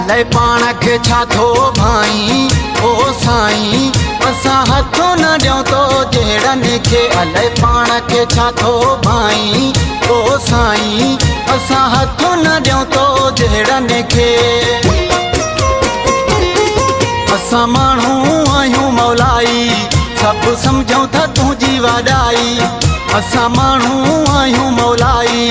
अलाए पाण खे छा थो भाई ओ साईं असां हथ न ॾियूं तो जहिड़नि खे अलाए पाण खे छा थो भाई ओ साईं असां हथ न ॾियूं तो जहिड़नि खे असां माण्हू आहियूं मौलाई सभु सम्झूं था तुंहिंजी वॾाई असां माण्हू आहियूं मौलाई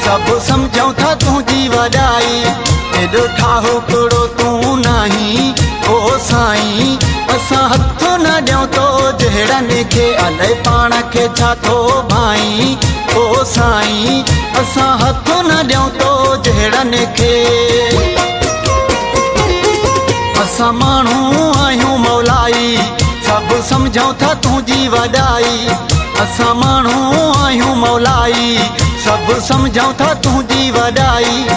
सभु सम्झूं था तुंहिंजी वॾाई एॾो ठाहो कहिड़ो तूं नाही ओ साईं असां हथ न ॾियूं तो जहिड़नि खे अलाए पाण खे छा थो भाई ओ साईं असां हथ न ॾियूं तो जहिड़नि खे असां माण्हू आहियूं मौलाई सभु सम्झूं था तुंहिंजी वॾाई असां माण्हू आहियूं मौलाई सभु सम्झूं था तुंहिंजी वॾाई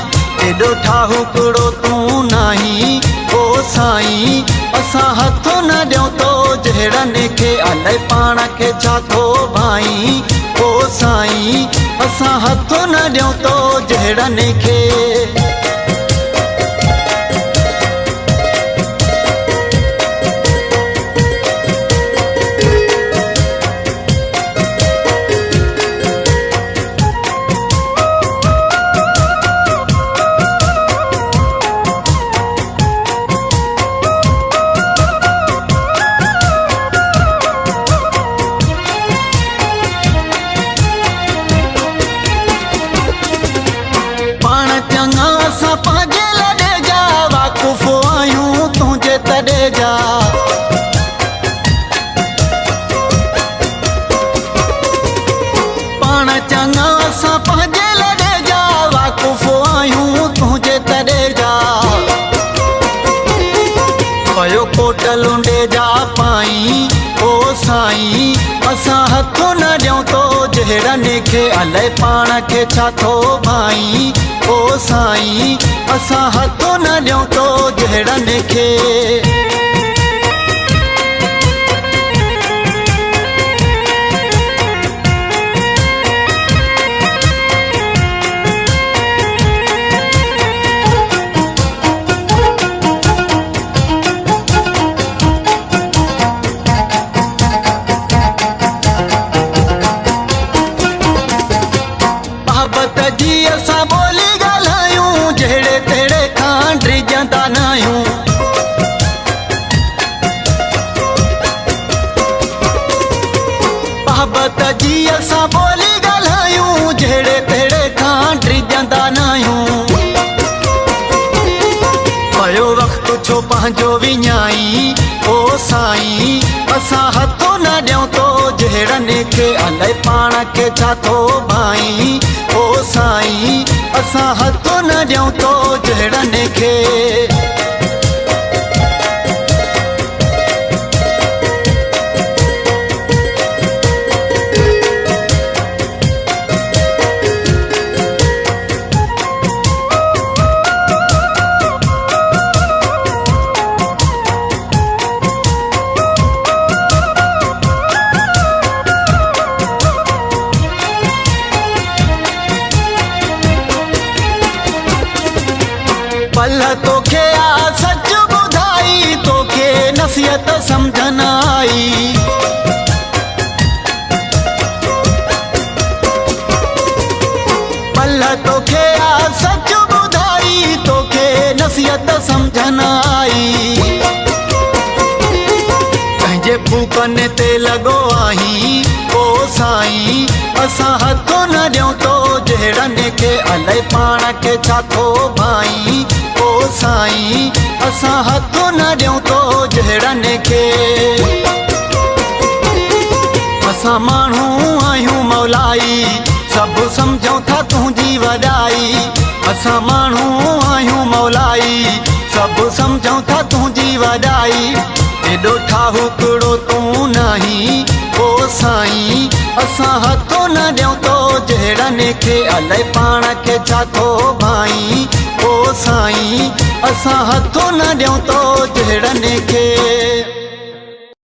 एॾो ठाहो कहिड़ो तूं नाही ओ साईं असां हथ न ॾियूं तो जहिड़नि खे अलाए पाण खे छा थो भाई ओ साईं असां हथ न ॾियूं तो जहिड़नि खे पाण चङा असां पंहिंजे लॾे जा वाक़ुफ़ आहियूं तुंहिंजे तॾे जा पयो कोट लुंडे जा पाई ओ साईं असां हथ न ॾियूं तो जहिड़नि खे अलाए पाण खे छा थो भाई ओ साईं असां हथ न ॾियूं तो जहिड़नि खे असां ॿोली ॻाल्हायूं जहिड़े तहिड़े खां डिॼंदा न आहियूं मोहबत जी असां ॿोली ॻाल्हायूं जहिड़े तहिड़े खां डिॼंदा न आहियूं पयो वक़्तु छो पंहिंजो विञाई ओ साईं असां हथ न ॾियूं तो जहिड़नि खे अलाए पाण खे छा थो भाई ओ साईं असां हथ न ॾियूं तो जहिड़नि खे पल तोखे आ सच ॿुधाई तोखे नसीहत सम्झ न आई पल तोखे आ सच ॿुधाई तोखे नसीहत सम्झ न आई पंहिंजे फूकनि ते लॻो आहीं ओ साईं असां हथ न ॾियूं तो जहिड़नि खे अलाए पाण खे छा थो भाई ओ साईं असां हथ न ॾियूं तो जहिड़नि खे असां माण्हू आहियूं मौलाई सभु सम्झूं था तुंहिंजी वॾाई असां माण्हू आहियूं मौलाई सभु सम्झूं था तुंहिंजी वॾाई एॾो ठाहु कहिड़ो तूं नाही ओ साईं असां हथ न ॾियूं तो जहिड़नि खे अलाए पाण खे छा थो भाई ओ साईं असां हथ न ॾियूं तो जहिड़नि खे